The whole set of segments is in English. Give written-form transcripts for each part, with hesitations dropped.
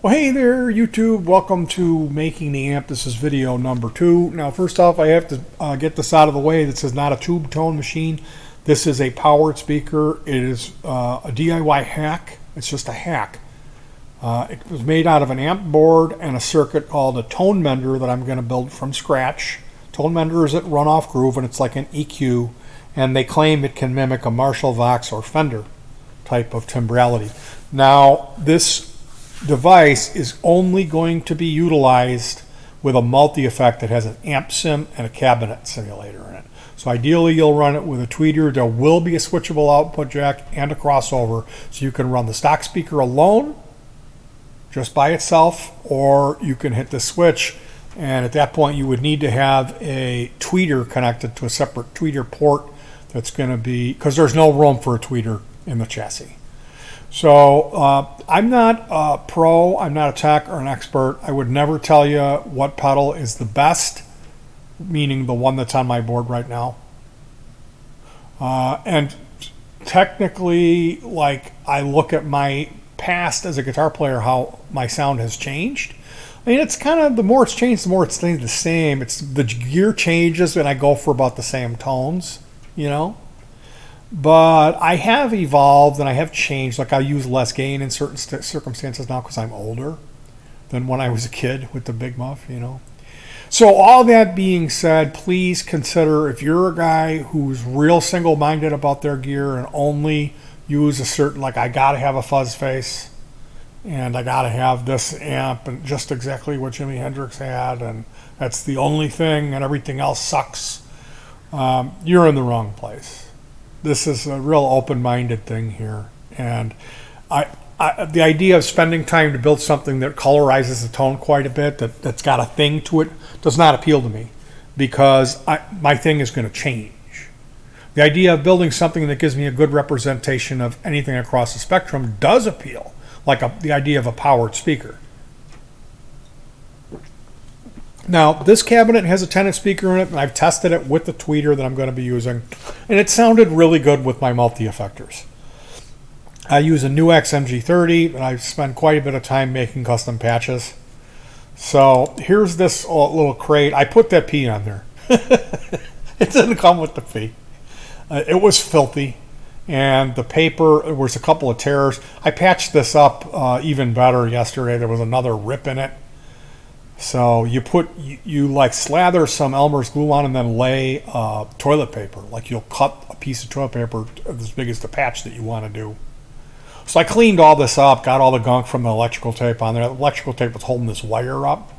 Well, hey there, YouTube. Welcome to Making the Amp. This is video number 2. Now, first off, I have to get this out of the way. This is not a tube tone machine. This is a powered speaker. It is a DIY hack. It's just a hack. It was made out of an amp board and a circuit called a tone mender that I'm going to build from scratch. Tone mender is at runoff groove, and it's like an EQ, and they claim it can mimic a Marshall, Vox, or Fender type of timbrality. Now, this device is only going to be utilized with a multi-effect that has an amp sim and a cabinet simulator in it. So ideally you'll run it with a tweeter. There will be a switchable output jack and a crossover, so you can run the stock speaker alone just by itself, or you can hit the switch, and at that point you would need to have a tweeter connected to a separate tweeter port. That's going to be, because there's no room for a tweeter in the chassis. So I'm not a pro, I'm not a tech or an expert. I would never tell you what pedal is the best, meaning the one that's on my board right now. And technically, like, I look at my past as a guitar player, how my sound has changed. I mean, it's kind of, the more it's changed, the more it stays the same. It's the gear changes and I go for about the same tones, you know. But I have evolved and I have changed. Like, I use less gain in certain circumstances now because I'm older than when I was a kid with the big muff, you know. So all that being said, please consider, if you're a guy who's real single-minded about their gear and only use a certain, like, I got to have a fuzz face and I got to have this amp and just exactly what Jimi Hendrix had, and that's the only thing and everything else sucks, you're in the wrong place. This is a real open-minded thing here, and the idea of spending time to build something that colorizes the tone quite a bit, that's got a thing to it, does not appeal to me, because my thing is going to change. The idea of building something that gives me a good representation of anything across the spectrum does appeal, like the idea of a powered speaker. Now, this cabinet has a 10-inch speaker in it, and I've tested it with the tweeter that I'm going to be using, and it sounded really good with my multi-effectors. I use a Nuax MG30, and I spend quite a bit of time making custom patches. So here's this little crate. I put that P on there. It didn't come with the P. It was filthy, and the paper, there was a couple of tears. I patched this up even better yesterday. There was another rip in it. So you like slather some Elmer's glue on and then lay toilet paper. Like, you'll cut a piece of toilet paper as big as the patch that you want to do. So I cleaned all this up, got all the gunk from the electrical tape on there. The electrical tape was holding this wire up.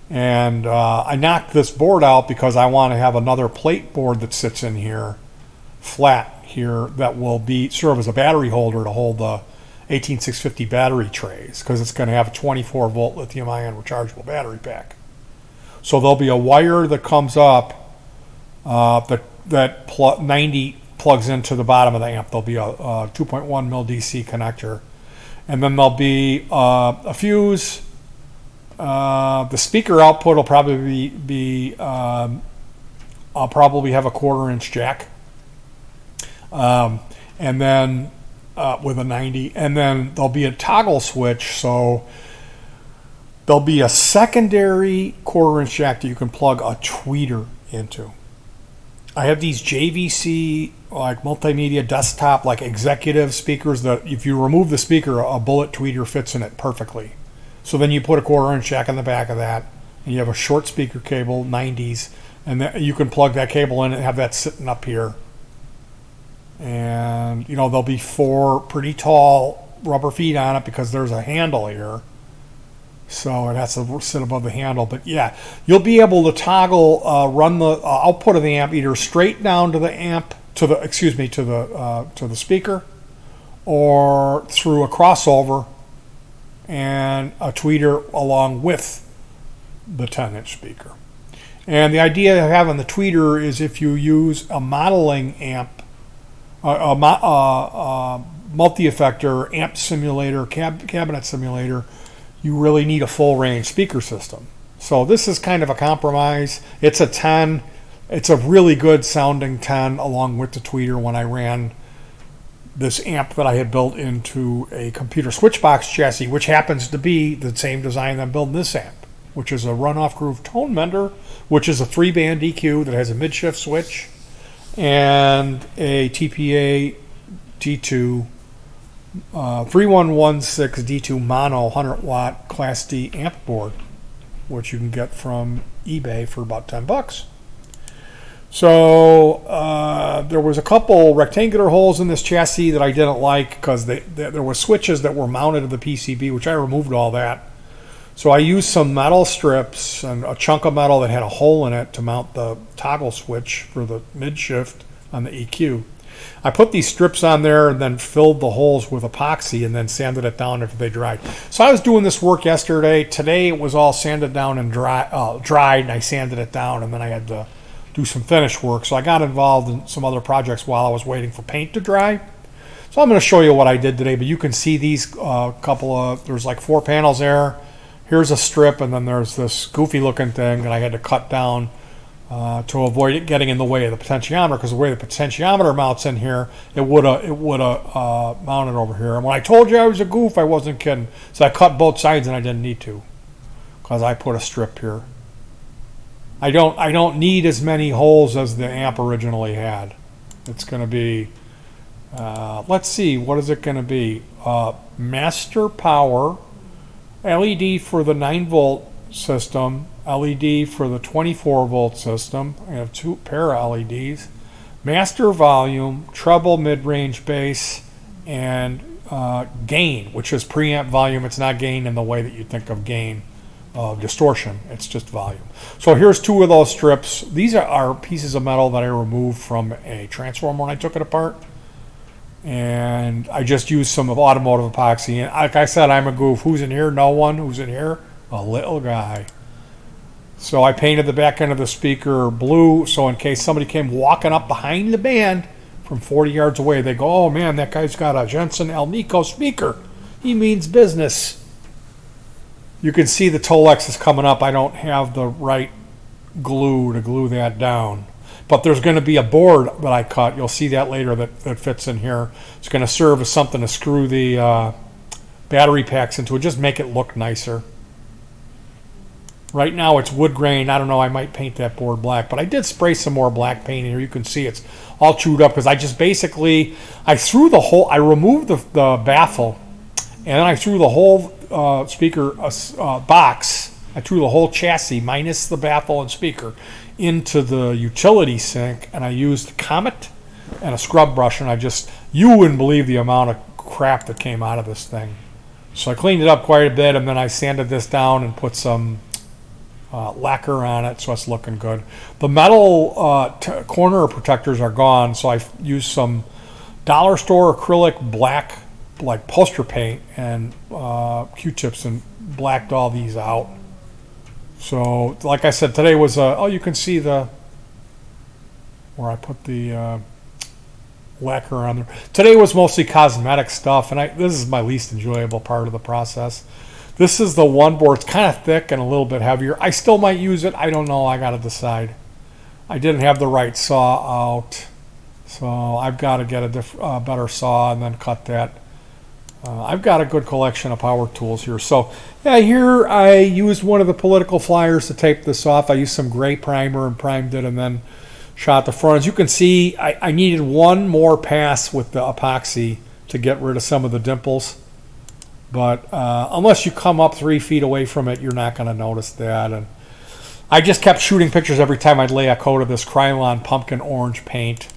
And I knocked this board out because I want to have another plate board that sits in here, flat here, that will serve as a battery holder to hold the 18650 battery trays, because it's going to have a 24-volt lithium-ion rechargeable battery pack. So there'll be a wire that comes up that 90 plugs into the bottom of the amp. There'll be a 2.1 mil DC connector, and then there'll be a fuse. The speaker output will probably I'll probably have a 1/4-inch jack, and then with a 90, and then there'll be a toggle switch, so there'll be a secondary 1/4-inch jack that you can plug a tweeter into. I have these JVC, like, multimedia desktop, like, executive speakers that if you remove the speaker, a bullet tweeter fits in it perfectly. So then you put a 1/4-inch jack in the back of that, and you have a short speaker cable, 90s, and you can plug that cable in and have that sitting up here. And, you know, there'll be 4 pretty tall rubber feet on it because there's a handle here. So it has to sit above the handle. But yeah, you'll be able to toggle, run the output of the amp either straight down to the amp, to the speaker, or through a crossover and a tweeter along with the 10-inch speaker. And the idea of having the tweeter is if you use a modeling amp, a multi-effector, amp simulator, cabinet simulator, you really need a full range speaker system. So this is kind of a compromise. It's a 10. It's a really good sounding 10 along with the tweeter when I ran this amp that I had built into a computer switch box chassis, which happens to be the same design that I'm building this amp, which is a runoff groove tone mender, which is a 3-band EQ that has a mid-shift switch and a TPA D2 3116 D2 mono 100 watt Class D amp board, which you can get from eBay for about $10. So there was a couple rectangular holes in this chassis that I didn't like because there were switches that were mounted to the PCB, which I removed all that. So I used some metal strips and a chunk of metal that had a hole in it to mount the toggle switch for the mid shift on the EQ. I put these strips on there and then filled the holes with epoxy and then sanded it down after they dried. So I was doing this work yesterday. Today it was all sanded down and dried, and I sanded it down, and then I had to do some finish work. So I got involved in some other projects while I was waiting for paint to dry. So I'm going to show you what I did today, but you can see these there's like 4 panels there. Here's a strip, and then there's this goofy looking thing that I had to cut down to avoid it getting in the way of the potentiometer, because the way the potentiometer mounts in here, it would have mounted over here. And when I told you I was a goof, I wasn't kidding. So I cut both sides, and I didn't need to, because I put a strip here. I don't need as many holes as the amp originally had. It's going to be, let's see, what is it going to be? Master power, LED for the 9-volt system, LED for the 24-volt system. I have 2 pair of LEDs. Master volume, treble, mid-range bass, and gain, which is preamp volume. It's not gain in the way that you think of gain of distortion. It's just volume. So here's 2 of those strips. These are pieces of metal that I removed from a transformer when I took it apart. And I just used some of automotive epoxy. And like I said, I'm a goof. Who's in here? No one. Who's in here? A little guy. So I painted the back end of the speaker blue, so in case somebody came walking up behind the band from 40 yards away, they go, oh man, that guy's got a Jensen Alnico speaker. He means business. You can see the Tolex is coming up. I don't have the right glue to glue that down. But there's going to be a board that I cut. You'll see that later that fits in here. It's going to serve as something to screw the battery packs into it. Just make it look nicer. Right now it's wood grain. I don't know, I might paint that board black. But I did spray some more black paint in here. You can see it's all chewed up because I just basically, I removed the baffle, and then I threw the whole speaker box. I threw the whole chassis minus the baffle and speaker into the utility sink, and I used Comet and a scrub brush, and you wouldn't believe the amount of crap that came out of this thing. So I cleaned it up quite a bit, and then I sanded this down and put some lacquer on it, so it's looking good. The metal corner protectors are gone, so I used some dollar store acrylic black, like poster paint, and Q-tips, and blacked all these out. So, like I said, today was you can see where I put the lacquer on there. Today was mostly cosmetic stuff, and this is my least enjoyable part of the process. This is the one board. It's kind of thick and a little bit heavier. I still might use it. I don't know. I got to decide. I didn't have the right saw out, so I've got to get a better saw and then cut that. I've got a good collection of power tools here. So yeah, here I used one of the political flyers to tape this off. I used some gray primer and primed it, and then shot the front. As you can see, I needed one more pass with the epoxy to get rid of some of the dimples. But unless you come up 3 feet away from it, you're not going to notice that. And I just kept shooting pictures every time I'd lay a coat of this Krylon pumpkin orange paint.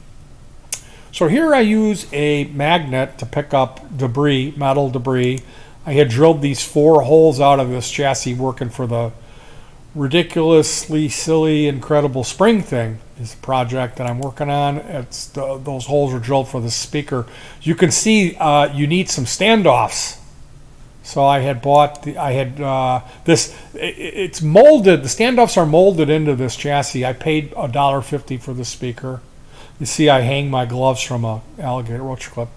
So here I use a magnet to pick up debris, metal debris. I had drilled these 4 holes out of this chassis working for the ridiculously silly, incredible spring thing. Is a project that I'm working on. Those holes are drilled for the speaker. You can see you need some standoffs. So I had bought this. It's molded. The standoffs are molded into this chassis. I paid $1.50 for the speaker. You see, I hang my gloves from a alligator roach clip.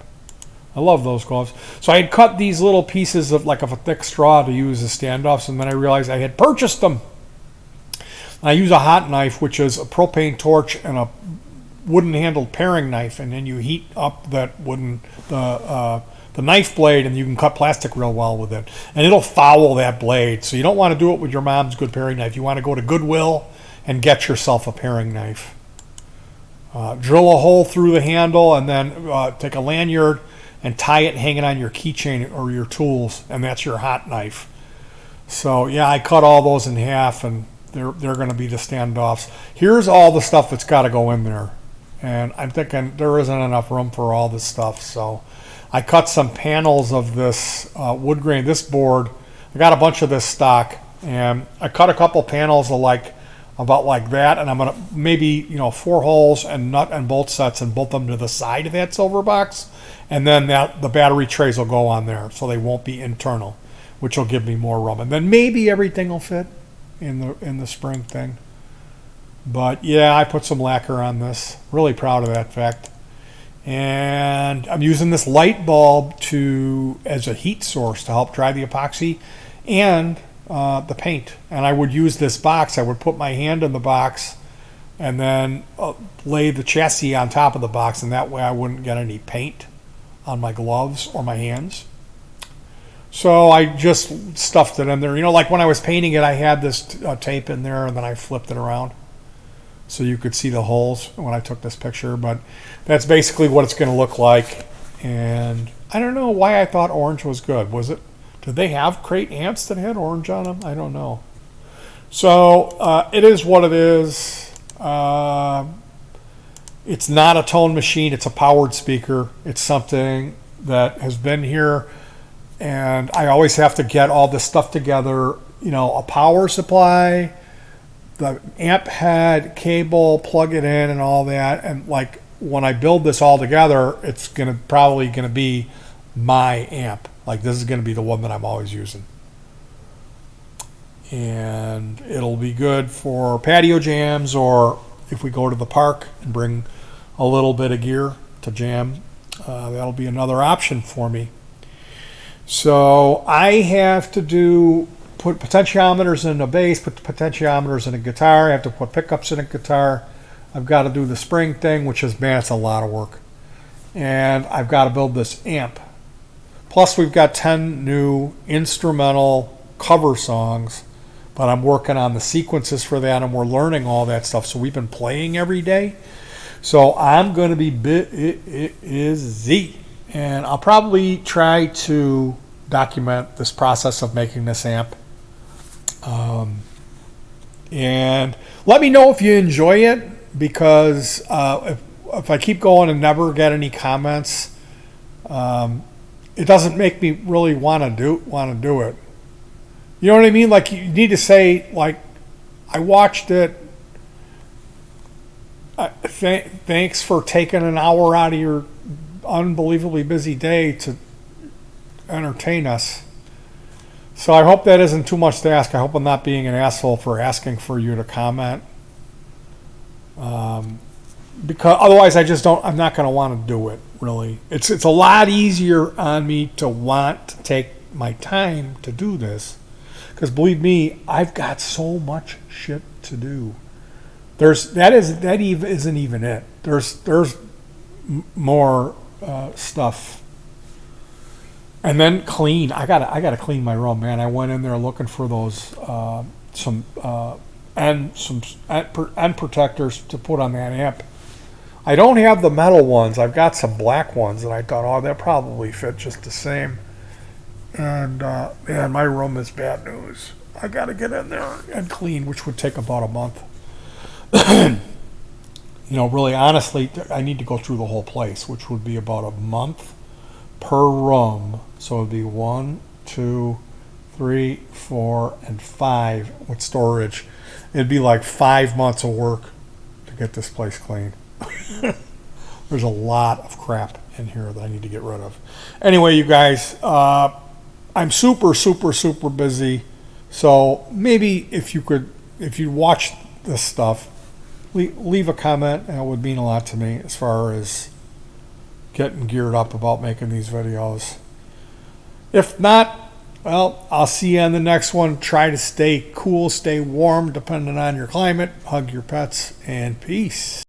I love those gloves. So I had cut these little pieces of a thick straw to use as standoffs, and then I realized I had purchased them. I use a hot knife, which is a propane torch and a wooden handled paring knife, and then you heat up that wooden the knife blade, and you can cut plastic real well with it, and it'll foul that blade. So you don't want to do it with your mom's good paring knife. You want to go to Goodwill and get yourself a paring knife. Drill a hole through the handle, and then take a lanyard and tie it hanging on your keychain or your tools, and that's your hot knife. So yeah, I cut all those in half, and they're going to be the standoffs. Here's all the stuff that's got to go in there, and I'm thinking there isn't enough room for all this stuff. So I cut some panels of this wood grain, this board. I got a bunch of this stock, and I cut a couple panels of about like that, and I'm gonna maybe 4 holes and nut and bolt sets and bolt them to the side of that silver box, and then the battery trays will go on there, so they won't be internal, which will give me more room, and then maybe everything will fit in the spring thing. But yeah, I put some lacquer on this. Really proud of that fact. And I'm using this light bulb as a heat source to help dry the epoxy and the paint. And I would use this box. I would put my hand in the box and then lay the chassis on top of the box, and that way I wouldn't get any paint on my gloves or my hands. So I just stuffed it in there. Like when I was painting it, I had this tape in there, and then I flipped it around so you could see the holes when I took this picture. But that's basically what it's going to look like. And I don't know why I thought orange was good. Did they have crate amps that had orange on them? I don't know. So it is what it is. It's not a tone machine. It's a powered speaker. It's something that has been here, and I always have to get all this stuff together. A power supply, the amp head, cable, plug it in, and all that. And like when I build this all together, it's probably gonna be my amp. Like this is gonna be the one that I'm always using, and it'll be good for patio jams, or if we go to the park and bring a little bit of gear to jam, that'll be another option for me. So I have to put potentiometers in a bass, put potentiometers in a guitar. I have to put pickups in a guitar. I've got to do the spring thing, which is, man, it's a lot of work. And I've got to build this amp. Plus, we've got 10 new instrumental cover songs, but I'm working on the sequences for that, and we're learning all that stuff. So we've been playing every day. So I'm going to be busy. And I'll probably try to document this process of making this amp. And let me know if you enjoy it, because if I keep going and never get any comments, it doesn't make me really want to do it. You know what I mean? Like, you need to say, like, I watched it. Thanks for taking an hour out of your unbelievably busy day to entertain us. So I hope that isn't too much to ask. I hope I'm not being an asshole for asking for you to comment. Because otherwise I'm not going to want to do it, really. It's a lot easier on me to want to take my time to do this. Because believe me, I've got so much shit to do. That isn't even it. There's more stuff. And then clean. I gotta clean my room, man. I went in there looking for those some end protectors to put on that amp. I don't have the metal ones. I've got some black ones, and I thought, oh, they'll probably fit just the same. And man, my room is bad news. I gotta get in there and clean, which would take about a month. Really, honestly, I need to go through the whole place, which would be about a month per room. So it'd be 1, 2, 3, 4, and 5 with storage. It'd be like 5 months of work to get this place clean. There's a lot of crap in here that I need to get rid of. Anyway, you guys, I'm super, super, super busy. So maybe if you watch this stuff, leave a comment, and it would mean a lot to me as far as getting geared up about making these videos. If not, well, I'll see you on the next one. Try to stay cool, stay warm, depending on your climate. Hug your pets, and peace.